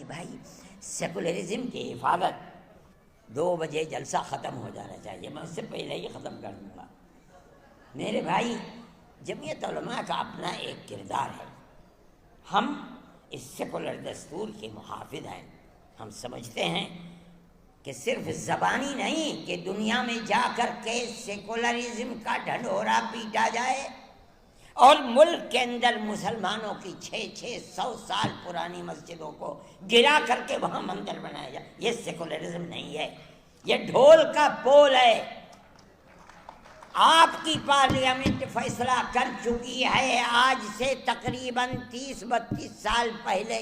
کہ بھائی سیکولرزم کی حفاظت 2 بجے جلسہ ختم ہو جانا چاہیے، میں اس سے پہلے ہی ختم کر دوں گا۔ میرے بھائی، جمعیت علماء کا اپنا ایک کردار ہے، ہم اس سیکولر دستور کے محافظ ہیں۔ ہم سمجھتے ہیں کہ صرف زبانی نہیں کہ دنیا میں جا کر کے سیکولرزم کا ڈھنڈورا پیٹا جائے اور ملک کے اندر مسلمانوں کی 600 سال پرانی مسجدوں کو گرا کر کے وہاں مندر بنایا جائے، یہ سیکولرزم نہیں ہے، یہ ڈھول کا پول ہے۔ آپ کی پارلیمنٹ فیصلہ کر چکی ہے آج سے تقریباً 30-32 سال پہلے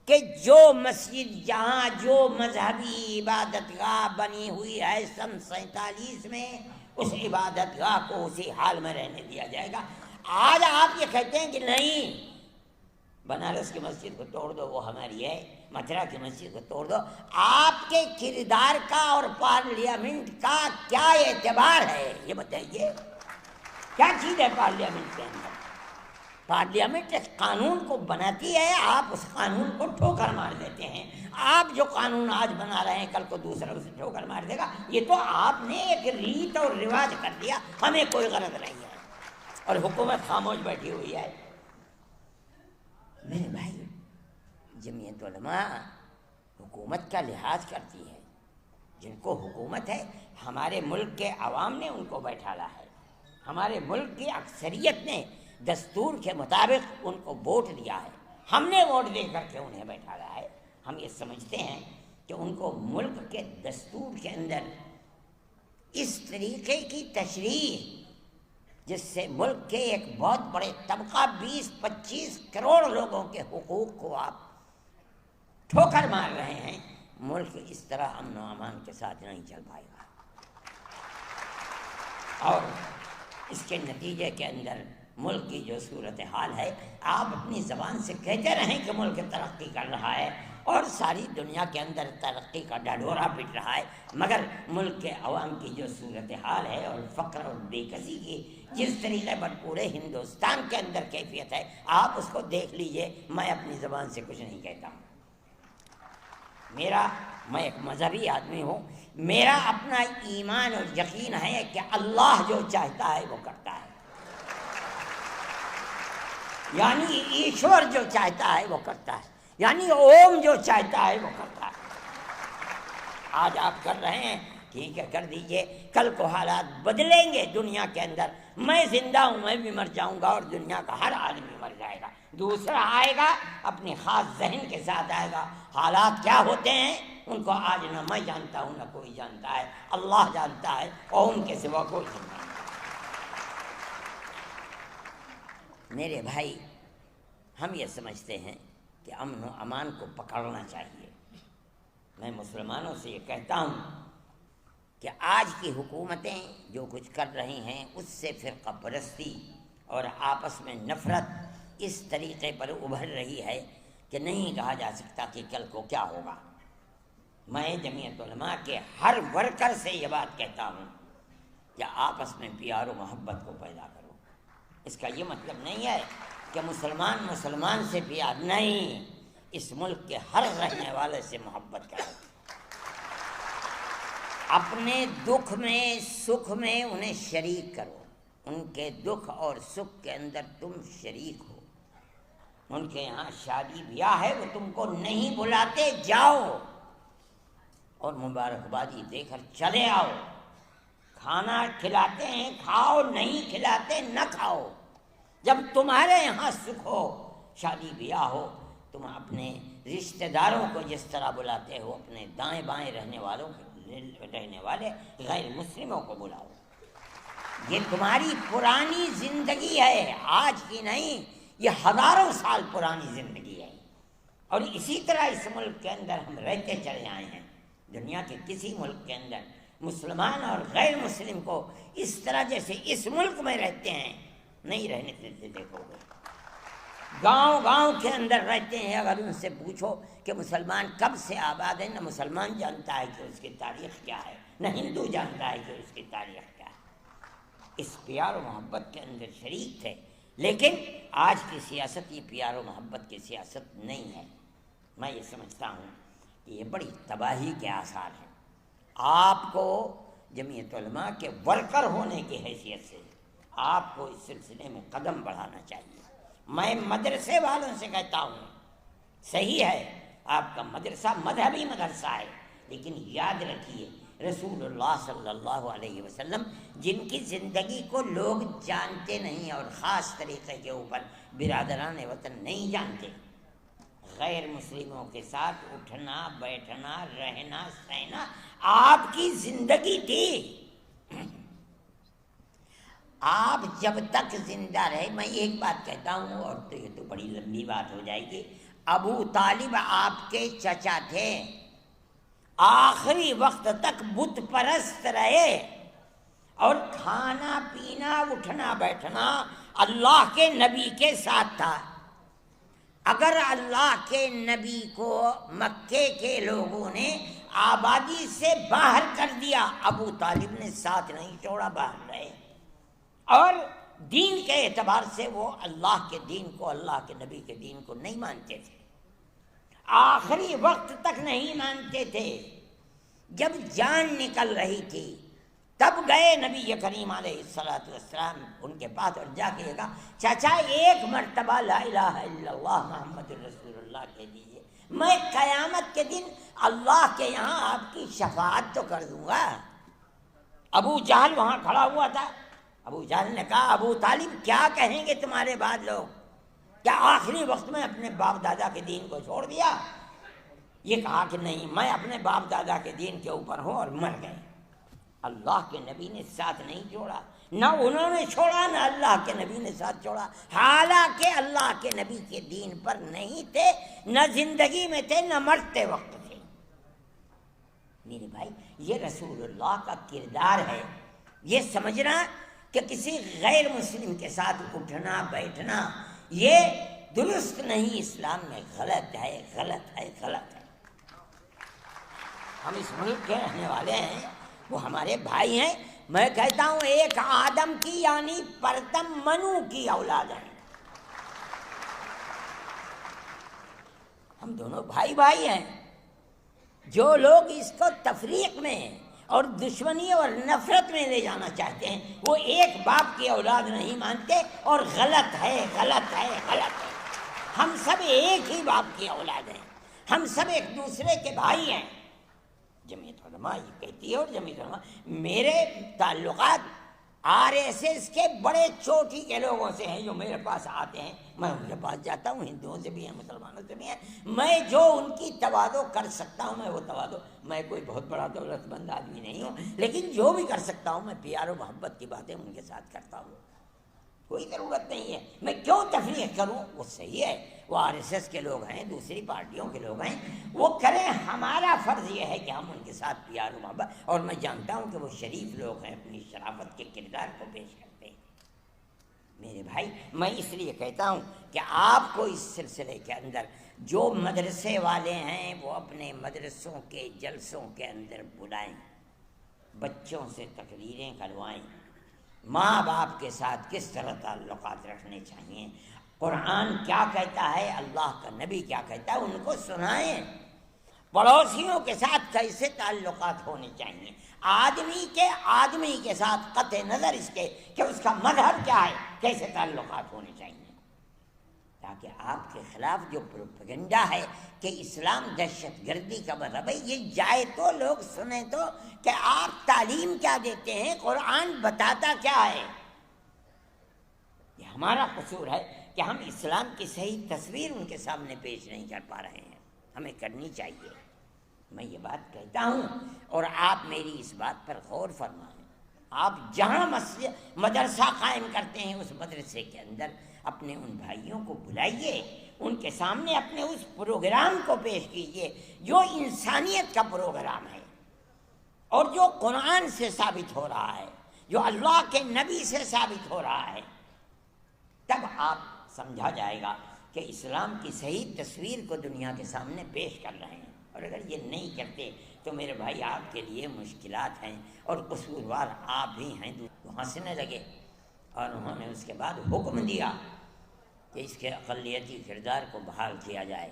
کہ جو مسجد جہاں جو مذہبی عبادت گاہ بنی ہوئی ہے سن 47 میں، اس عبادت گاہ کو اسی حال میں رہنے دیا جائے گا۔ آج آپ یہ کہتے ہیں کہ نہیں، بنارس کی مسجد کو توڑ دو، وہ ہماری ہے، متھرا کی مسجد کو توڑ دو۔ آپ کے کردار کا اور پارلیمنٹ کا کیا اعتبار ہے یہ بتائیے؟ کیا چیز ہے پارلیمنٹ کے اندر؟ پارلیمنٹ ایک قانون کو بناتی ہے، آپ اس قانون کو ٹھوکر مار دیتے ہیں۔ آپ جو قانون آج بنا رہے ہیں کل کو دوسرا اسے ٹھوکر مار دے گا۔ یہ تو آپ نے ایک ریت اور رواج کر دیا، ہمیں کوئی غرض نہیں ہے، اور حکومت خاموش بیٹھی ہوئی ہے۔ میرے بھائی، جمعیت علماء حکومت کا لحاظ کرتی ہے، جن کو حکومت ہے ہمارے ملک کے عوام نے ان کو بیٹھالا ہے، ہمارے ملک کی اکثریت نے دستور کے مطابق ان کو ووٹ دیا ہے، ہم نے ووٹ دے کر کے انہیں بیٹھالا ہے۔ ہم یہ سمجھتے ہیں کہ ان کو ملک کے دستور کے اندر اس طریقے کی تشریح جس سے ملک کے ایک بہت بڑے طبقہ 20-25 کروڑ لوگوں کے حقوق کو آپ ٹھوکر مار رہے ہیں، ملک اس طرح امن و امان کے ساتھ نہیں چل پائے گا۔ اور اس کے نتیجے کے اندر ملک کی جو صورتحال ہے، آپ اپنی زبان سے کہتے رہیں کہ ملک ترقی کر رہا ہے اور ساری دنیا کے اندر ترقی کا ڈھڈورا پٹ رہا ہے، مگر ملک کے عوام کی جو صورتحال ہے اور فقر اور بے کسی کی جس طریقے پر پورے ہندوستان کے اندر کیفیت ہے، آپ اس کو دیکھ لیجئے۔ میں اپنی زبان سے کچھ نہیں کہتا ہوں، میں ایک مذہبی آدمی ہوں، میرا اپنا ایمان اور یقین ہے کہ اللہ جو چاہتا ہے وہ کرتا ہے، یعنی ایشور جو چاہتا ہے وہ کرتا ہے، یعنی اوم جو چاہتا ہے وہ کرتا ہے۔ آج آپ کر رہے ہیں، ٹھیک ہے، کر دیجئے، کل کو حالات بدلیں گے دنیا کے اندر، میں زندہ ہوں، میں بھی مر جاؤں گا اور دنیا کا ہر آدمی مر جائے گا، دوسرا آئے گا اپنے خاص ذہن کے ساتھ آئے گا۔ حالات کیا ہوتے ہیں ان کو آج نہ میں جانتا ہوں نہ کوئی جانتا ہے، اللہ جانتا ہے اور ان کے سوا کوئی نہیں جانتا۔ میرے بھائی، ہم یہ سمجھتے ہیں کہ امن و امان کو پکڑنا چاہیے۔ میں مسلمانوں سے یہ کہتا ہوں کہ آج کی حکومتیں جو کچھ کر رہی ہیں اس سے فرقہ پرستی اور آپس میں نفرت اس طریقے پر ابھر رہی ہے کہ نہیں کہا جا سکتا کہ کل کو کیا ہوگا۔ میں جمعیت علماء کے ہر ورکر سے یہ بات کہتا ہوں کہ آپس میں پیار و محبت کو پیدا کرو۔ اس کا یہ مطلب نہیں ہے کہ مسلمان سے پیار نہیں، اس ملک کے ہر رہنے والے سے محبت کرو، اپنے دکھ میں سکھ میں انہیں شریک کرو، ان کے دکھ اور سکھ کے اندر تم شریک ہو۔ ان کے یہاں شادی بیاہ ہے، وہ تم کو نہیں بلاتے، جاؤ اور مبارکبادی دے کر چلے آؤ۔ کھانا کھلاتے ہیں کھاؤ، نہیں کھلاتے نہ کھاؤ۔ جب تمہارے یہاں سکھ ہو، شادی بیاہ ہو، تم اپنے رشتہ داروں کو جس طرح بلاتے ہو، اپنے دائیں بائیں رہنے والے غیر مسلموں کو بلاؤ۔ یہ تمہاری پرانی زندگی ہے، آج کی نہیں، یہ ہزاروں سال پرانی زندگی ہے، اور اسی طرح اس ملک کے اندر ہم رہتے چلے آئے ہیں۔ دنیا کے کسی ملک کے اندر مسلمان اور غیر مسلم کو اس طرح جیسے اس ملک میں رہتے ہیں نہیں رہنے دیتے۔ دیکھو گے گاؤں کے اندر رہتے ہیں، اگر ان سے پوچھو کہ مسلمان کب سے آباد ہے، نہ مسلمان جانتا ہے کہ اس کی تاریخ کیا ہے، نہ ہندو جانتا ہے کہ اس کی تاریخ کیا ہے۔ اس پیار و محبت کے اندر شریک تھے، لیکن آج کی سیاست یہ پیار و محبت کی سیاست نہیں ہے۔ میں یہ سمجھتا ہوں کہ یہ بڑی تباہی کے آثار ہیں۔ آپ کو جمعیت علماء کے ورکر ہونے کی حیثیت سے آپ کو اس سلسلے میں قدم بڑھانا چاہیے۔ میں مدرسے والوں سے کہتا ہوں، صحیح ہے آپ کا مدرسہ مذہبی مدرسہ ہے، لیکن یاد رکھیے رسول اللہ صلی اللہ علیہ وسلم جن کی زندگی کو لوگ جانتے نہیں اور خاص طریقے کے اوپر برادران وطن نہیں جانتے، غیر مسلموں کے ساتھ اٹھنا بیٹھنا رہنا سہنا آپ کی زندگی تھی۔ آپ جب تک زندہ رہے، میں ایک بات کہتا ہوں اور تو یہ تو بڑی لمبی بات ہو جائے گی، ابو طالب آپ کے چچا تھے، آخری وقت تک بت پرست رہے اور کھانا پینا اٹھنا بیٹھنا اللہ کے نبی کے ساتھ تھا۔ اگر اللہ کے نبی کو مکے کے لوگوں نے آبادی سے باہر کر دیا، ابو طالب نے ساتھ نہیں چھوڑا، باہر رہے، اور دین کے اعتبار سے وہ اللہ کے دین کو، اللہ کے نبی کے دین کو نہیں مانتے تھے، آخری وقت تک نہیں مانتے تھے۔ جب جان نکل رہی تھی تب گئے نبی کریم علیہ السلام ان کے پاس اور جا کے کہا چچا ایک مرتبہ لا الہ الا اللہ محمد رسول اللہ کہہ دیجیے، میں قیامت کے دن اللہ کے یہاں آپ کی شفاعت تو کر دوں گا۔ ابو جہل وہاں کھڑا ہوا تھا، ابو جہل نے کہا ابو طالب کیا کہیں گے تمہارے بعد لوگ، کیا آخری وقت میں اپنے باپ دادا کے دین کو چھوڑ دیا؟ یہ کہا کہ نہیں، میں اپنے باپ دادا کے دین کے اوپر ہوں، اور مر گئے۔ اللہ کے نبی نے ساتھ نہیں چھوڑا، نہ انہوں نے چھوڑا نہ اللہ کے نبی نے ساتھ چھوڑا، حالانکہ اللہ کے نبی کے دین پر نہیں تھے، نہ زندگی میں تھے نہ مرتے وقت تھے۔ میرے بھائی یہ رسول اللہ کا کردار ہے۔ یہ سمجھنا کہ کسی غیر مسلم کے ساتھ اٹھنا بیٹھنا یہ درست نہیں، اسلام میں غلط ہے، غلط ہے، غلط ہے۔ ہم اس ملک کے رہنے والے ہیں، وہ ہمارے بھائی ہیں۔ میں کہتا ہوں ایک آدم کی یعنی پرتم منو کی اولاد ہیں، ہم دونوں بھائی بھائی ہیں۔ جو لوگ اس کو تفریق میں اور دشمنی اور نفرت میں لے جانا چاہتے ہیں وہ ایک باپ کی اولاد نہیں مانتے، اور غلط ہے، غلط ہے، غلط ہے۔ ہم سب ایک ہی باپ کی اولاد ہیں، ہم سب ایک دوسرے کے بھائی ہیں۔ جمعیت علماء یہ کہتی ہے، اور جمعیت علماء میرے تعلقات RSS کے بڑے چوٹی کے لوگوں سے ہیں جو میرے پاس آتے ہیں، میں ان کے پاس جاتا ہوں، ہندوؤں سے بھی ہیں مسلمانوں سے بھی ہیں، میں جو ان کی تواضع کر سکتا ہوں میں وہ تواضع، میں کوئی بہت بڑا دولت مند آدمی نہیں ہوں، لیکن جو بھی کر سکتا ہوں میں پیار و محبت کی باتیں ان کے ساتھ کرتا ہوں، کوئی ضرورت نہیں ہے میں کیوں تفریق کروں۔ وہ صحیح ہے، وہ RSS کے لوگ ہیں، دوسری پارٹیوں کے لوگ ہیں، وہ کریں، ہمارا فرض یہ ہے کہ ہم ان کے ساتھ پیار و محبت، اور میں جانتا ہوں کہ وہ شریف لوگ ہیں، اپنی شرافت کے کردار کو پیش کرتے ہیں۔ میرے بھائی میں اس لیے کہتا ہوں کہ آپ کو اس سلسلے کے اندر جو مدرسے والے ہیں وہ اپنے مدرسوں کے جلسوں کے اندر بلائیں، بچوں سے تقریریں کروائیں، ماں باپ کے ساتھ کس طرح تعلقات رکھنے چاہیے، قرآن کیا کہتا ہے، اللہ کا نبی کیا کہتا ہے، ان کو سنائیں، پڑوسیوں کے ساتھ کیسے تعلقات ہونے چاہیے، آدمی کے ساتھ قطع نظر اس کے کہ اس کا مذہب کیا ہے کیسے تعلقات ہونے چاہیے، تاکہ آپ کے خلاف جو پروپیگنڈا ہے کہ اسلام دہشت گردی کا مذہب ہے یہ جائے تو لوگ سنیں تو کہ آپ تعلیم کیا دیتے ہیں، قرآن بتاتا کیا ہے۔ یہ ہمارا قصور ہے کہ ہم اسلام کی صحیح تصویر ان کے سامنے پیش نہیں کر پا رہے ہیں، ہمیں کرنی چاہیے۔ میں یہ بات کہتا ہوں اور آپ میری اس بات پر غور فرمائیں، آپ جہاں مدرسہ قائم کرتے ہیں اس مدرسے کے اندر اپنے ان بھائیوں کو بلائیے، ان کے سامنے اپنے اس پروگرام کو پیش کیجیے جو انسانیت کا پروگرام ہے اور جو قرآن سے ثابت ہو رہا ہے، جو اللہ کے نبی سے ثابت ہو رہا ہے، تب آپ سمجھا جائے گا کہ اسلام کی صحیح تصویر کو دنیا کے سامنے پیش کر رہے ہیں۔ اور اگر یہ نہیں کرتے تو میرے بھائی آپ کے لیے مشکلات ہیں، اور قصوروار آپ ہی ہیں۔ وہ ہنسنے لگے اور انہوں نے اس کے بعد حکم دیا کہ اس کے اقلیتی کردار کو بحال کیا جائے۔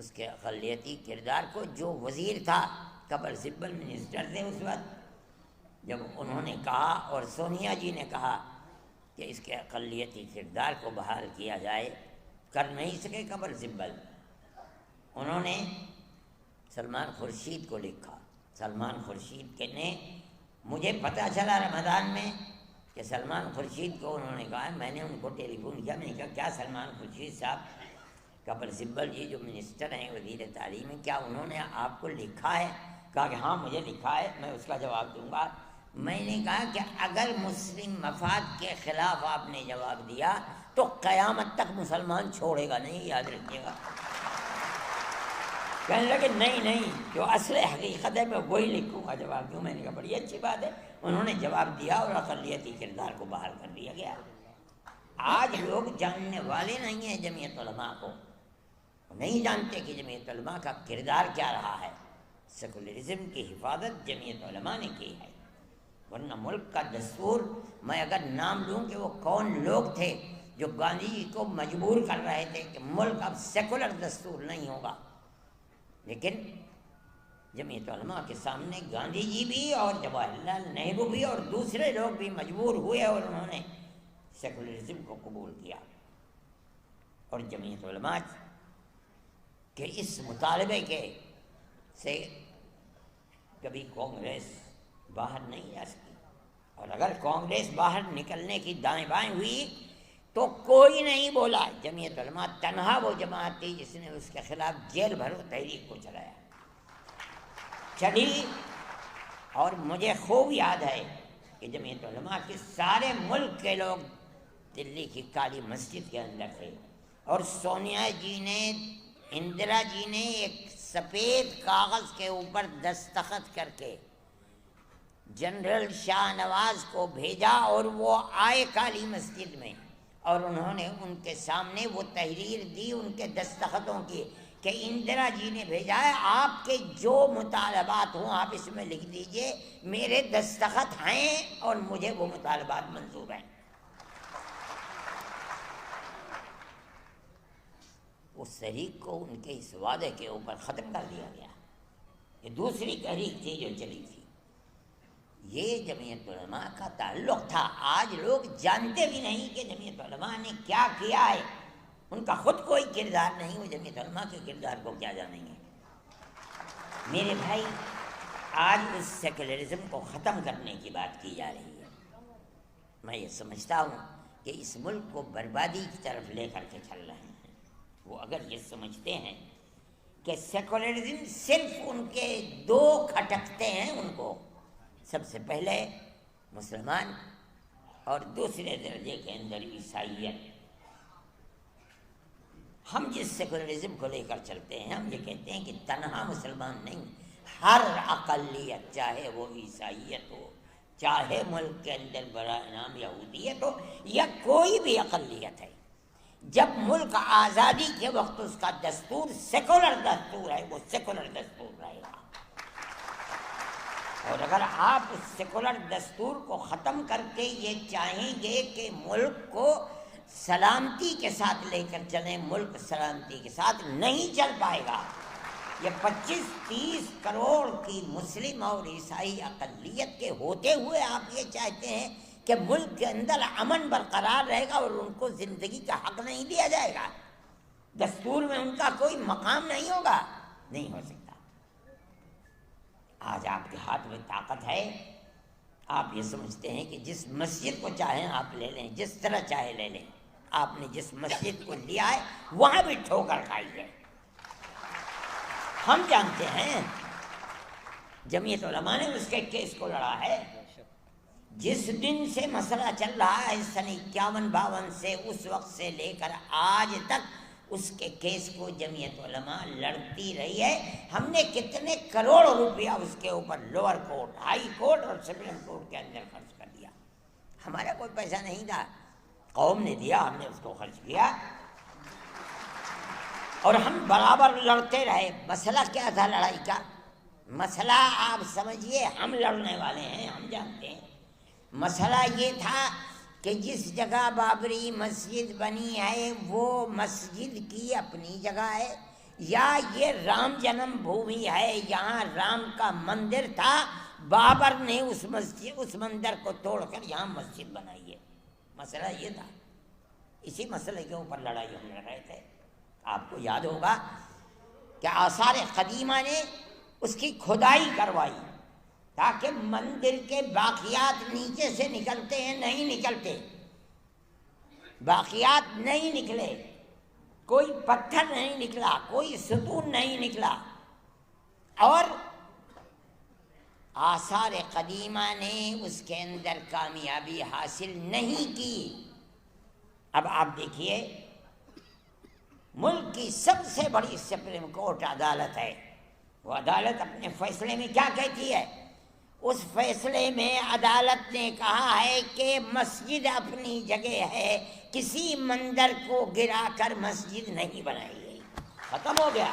اس کے اقلیتی کردار کو، جو وزیر تھا، قبل سبل منسٹر تھے اس وقت، جب انہوں نے کہا اور سونیا جی نے کہا کہ اس کے اقلیتی کردار کو بحال کیا جائے، کر نہیں سکے قبل سبل، انہوں نے سلمان خورشید کو لکھا۔ سلمان خورشید کے نے مجھے پتہ چلا رمضان میں کہ سلمان خورشید کو انہوں نے کہا، میں نے ان کو ٹیلی فون کیا، میں نے کہا کیا سلمان خورشید صاحب، قبل سبل جی جو منسٹر ہیں، وزیر تعلیم ہیں، کیا انہوں نے آپ کو لکھا ہے؟ کہا کہ ہاں مجھے لکھا ہے، میں اس کا جواب دوں گا۔ میں نے کہا کہ اگر مسلم مفاد کے خلاف آپ نے جواب دیا تو قیامت تک مسلمان چھوڑے گا نہیں، یاد رکھیے گا۔ کہنے لگے نہیں، جو اصل حقیقت ہے میں وہی لکھوں گا، جواب دوں۔ میں نے کہا بڑی اچھی بات ہے۔ انہوں نے جواب دیا اور اقلیتی کردار کو بحال کر دیا گیا۔ آج لوگ جاننے والے نہیں ہیں جمعیت علماء کو، نہیں جانتے کہ جمعیت علماء کا کردار کیا رہا ہے۔ سیکولرزم کی حفاظت جمعیت علماء نے کی ہے، ورنہ ملک کا دستور، میں اگر نام لوں کہ وہ کون لوگ تھے جو گاندھی جی کو مجبور کر رہے تھے کہ ملک اب سیکولر دستور نہیں ہوگا، لیکن جمعیت علماء کے سامنے گاندھی جی بھی اور جواہر لال نہرو بھی اور دوسرے لوگ بھی مجبور ہوئے اور انہوں نے سیکولرزم کو قبول کیا۔ اور جمعیت علماء کے اس مطالبے کے سے کبھی کانگریس باہر نہیں جا سکی، اور اگر کانگریس باہر نکلنے کی دائیں بائیں ہوئی تو کوئی نہیں بولا۔ جمعیت علماء تنہا وہ جماعت تھی جس نے اس کے خلاف جیل بھرو تحریک کو چلایا، چلی۔ اور مجھے خوب یاد ہے کہ جمعیت علماء کے سارے ملک کے لوگ دلی کی کالی مسجد کے اندر تھے، اور سونیا جی نے، اندرا جی نے ایک سفید کاغذ کے اوپر دستخط کر کے جنرل شاہ نواز کو بھیجا، اور وہ آئے کالی مسجد میں، اور انہوں نے ان کے سامنے وہ تحریر دی ان کے دستخطوں کی کہ اندرا جی نے بھیجا ہے، آپ کے جو مطالبات ہوں آپ اس میں لکھ دیجئے، میرے دستخط ہیں اور مجھے وہ مطالبات منظور ہیں۔ اس تحریک کو ان کے اس وعدے کے اوپر ختم کر دیا گیا۔ یہ دوسری تحریک تھی جو چلی تھی۔ یہ جمعیت علماء کا تعلق تھا۔ آج لوگ جانتے بھی نہیں کہ جمعیت علماء نے کیا کیا ہے، ان کا خود کوئی کردار نہیں، وہ جمعیت علماء کے کردار کو کیا جانیں گے۔ میرے بھائی، آج اس سیکولرزم کو ختم کرنے کی بات کی جا رہی ہے۔ میں یہ سمجھتا ہوں کہ اس ملک کو بربادی کی طرف لے کر کے چل رہے ہیں۔ وہ اگر یہ سمجھتے ہیں کہ سیکولرزم صرف ان کے دو کھٹکتے ہیں، ان کو سب سے پہلے مسلمان اور دوسرے درجے کے اندر عیسائیت۔ ہم جس سیکولرزم کو لے کر چلتے ہیں، ہم یہ کہتے ہیں کہ تنہا مسلمان نہیں، ہر اقلیت، چاہے وہ عیسائیت ہو، چاہے ملک کے اندر برائے نام یہودیت ہو، یا کوئی بھی اقلیت ہے، جب ملک آزادی کے وقت اس کا دستور سیکولر دستور ہے، وہ سیکولر دستور رہے گا۔ اور اگر آپ اس سیکولر دستور کو ختم کر کے یہ چاہیں گے کہ ملک کو سلامتی کے ساتھ لے کر چلیں، ملک سلامتی کے ساتھ نہیں چل پائے گا۔ یہ 25-30 کروڑ کی مسلم اور عیسائی اقلیت کے ہوتے ہوئے آپ یہ چاہتے ہیں کہ ملک کے اندر امن برقرار رہے گا اور ان کو زندگی کا حق نہیں دیا جائے گا، دستور میں ان کا کوئی مقام نہیں ہوگا؟ نہیں ہو سکتا۔ آج آپ کے ہاتھ میں طاقت ہے، آپ یہ سمجھتے ہیں کہ جس مسجد کو چاہیں آپ لے لیں، جس طرح چاہے لے لیں۔ آپ نے جس مسجد کو لیا ہے وہاں بھی ٹھوکر کھائی ہے۔ ہم جانتے ہیں جمعیت علماء نے اس کے کیس کو لڑا ہے۔ جس دن سے مسئلہ چل رہا ہے سن 51-52 سے، اس وقت سے لے کر آج تک اس کے کیس کو جمعیت علماء لڑتی رہی ہے۔ ہم نے کتنے کروڑ روپیہ اس کے اوپر لوور کورٹ، ہائی کورٹ اور سپریم کورٹ کے اندر خرچ کر دیا۔ ہمارا کوئی پیسہ نہیں تھا، قوم نے دیا، ہم نے اس کو خرچ کیا، اور ہم برابر لڑتے رہے۔ مسئلہ کیا تھا لڑائی کا؟ مسئلہ آپ سمجھیے، ہم لڑنے والے ہیں، ہم جانتے ہیں۔ مسئلہ یہ تھا کہ جس جگہ بابری مسجد بنی ہے وہ مسجد کی اپنی جگہ ہے، یا یہ رام جنم بھومی ہے، یہاں رام کا مندر تھا، بابر نے اس مندر کو توڑ کر یہاں مسجد بنائی ہے۔ مسئلہ یہ تھا، اسی مسئلے کے اوپر لڑائی ہم لڑ رہے تھے۔ آپ کو یاد ہوگا کہ آثار قدیمہ نے اس کی کھدائی کروائی تاکہ مندر کے باقیات نیچے سے نکلتے ہیں، نہیں نکلتے، باقیات نہیں نکلے، کوئی پتھر نہیں نکلا، کوئی ستون نہیں نکلا، اور آثار قدیمہ نے اس کے اندر کامیابی حاصل نہیں کی۔ اب آپ دیکھیے، ملک کی سب سے بڑی سپریم کورٹ عدالت ہے، وہ عدالت اپنے فیصلے میں کیا کہتی ہے؟ اس فیصلے میں عدالت نے کہا ہے کہ مسجد اپنی جگہ ہے، کسی مندر کو گرا کر مسجد نہیں بنائی گئی، ختم ہو گیا۔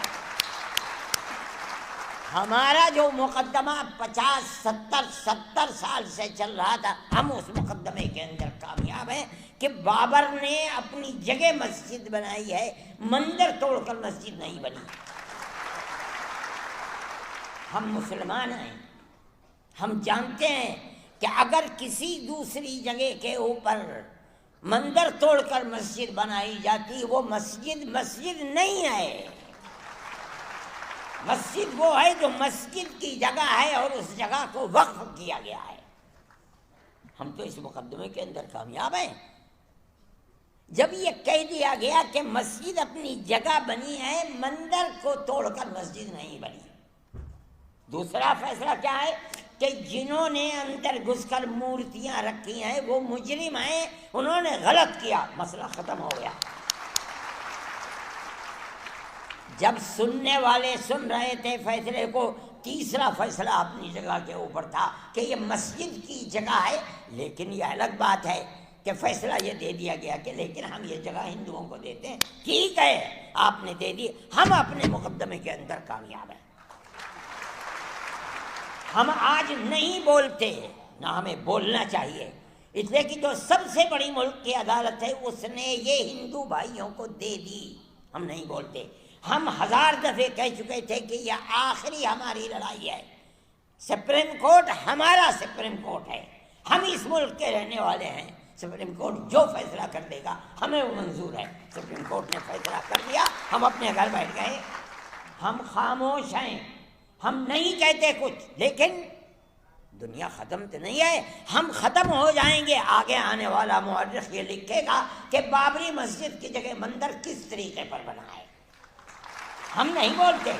ہمارا جو مقدمہ 50-70 سال سے چل رہا تھا، ہم اس مقدمے کے اندر کامیاب ہیں کہ بابر نے اپنی جگہ مسجد بنائی ہے، مندر توڑ کر مسجد نہیں بنی۔ ہم مسلمان ہیں، ہم جانتے ہیں کہ اگر کسی دوسری جگہ کے اوپر مندر توڑ کر مسجد بنائی جاتی، وہ مسجد نہیں ہے۔ مسجد وہ ہے جو مسجد کی جگہ ہے اور اس جگہ کو وقف کیا گیا ہے۔ ہم تو اس مقدمے کے اندر کامیاب ہیں۔ جب یہ کہہ دیا گیا کہ مسجد اپنی جگہ بنی ہے، مندر کو توڑ کر مسجد نہیں بنی۔ دوسرا فیصلہ کیا ہے کہ جنہوں نے اندر گھس کر مورتیاں رکھی ہیں وہ مجرم ہیں، انہوں نے غلط کیا، مسئلہ ختم ہو گیا۔ جب سننے والے سن رہے تھے فیصلے کو، تیسرا فیصلہ اپنی جگہ کے اوپر تھا کہ یہ مسجد کی جگہ ہے، لیکن یہ الگ بات ہے کہ فیصلہ یہ دے دیا گیا کہ لیکن ہم یہ جگہ ہندوؤں کو دیتے ہیں۔ ٹھیک ہے، آپ نے دے دی، ہم اپنے مقدمے کے اندر کامیاب ہیں۔ ہم آج نہیں بولتے، نہ ہمیں بولنا چاہیے، اس لیے کہ جو سب سے بڑی ملک کی عدالت ہے اس نے یہ ہندو بھائیوں کو دے دی۔ ہم نہیں بولتے، ہم 1000 دفعے کہہ چکے تھے کہ یہ آخری ہماری لڑائی ہے۔ سپریم کورٹ ہمارا سپریم کورٹ ہے، ہم اس ملک کے رہنے والے ہیں، سپریم کورٹ جو فیصلہ کر دے گا ہمیں وہ منظور ہے۔ سپریم کورٹ نے فیصلہ کر دیا، ہم اپنے گھر بیٹھ گئے، ہم خاموش ہیں، ہم نہیں کہتے کچھ، لیکن دنیا ختم تو نہیں ہے، ہم ختم ہو جائیں گے۔ آگے آنے والا مورخ یہ لکھے گا کہ بابری مسجد کی جگہ مندر کس طریقے پر بنا ہے۔ ہم نہیں بولتے،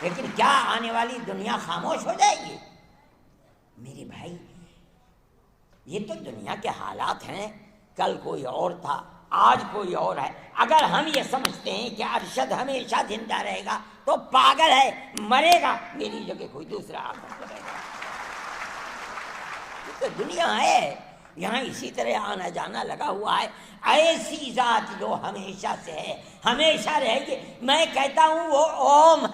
لیکن کیا آنے والی دنیا خاموش ہو جائے گی؟ میرے بھائی، یہ تو دنیا کے حالات ہیں، کل کوئی اور تھا، آج کوئی اور ہے۔ اگر ہم یہ سمجھتے ہیں کہ ارشد ہمیشہ زندہ رہے گا تو پاگل ہے، مرے گا، میری جگہ کوئی دوسرا آ کر کرے گا۔ یہ تو دنیا ہے، یہاں اسی طرح آنا جانا لگا ہوا ہے۔ ایسی ذات جو ہمیشہ سے ہے، ہمیشہ رہے گی۔ میں کہتا ہوں وہ اوم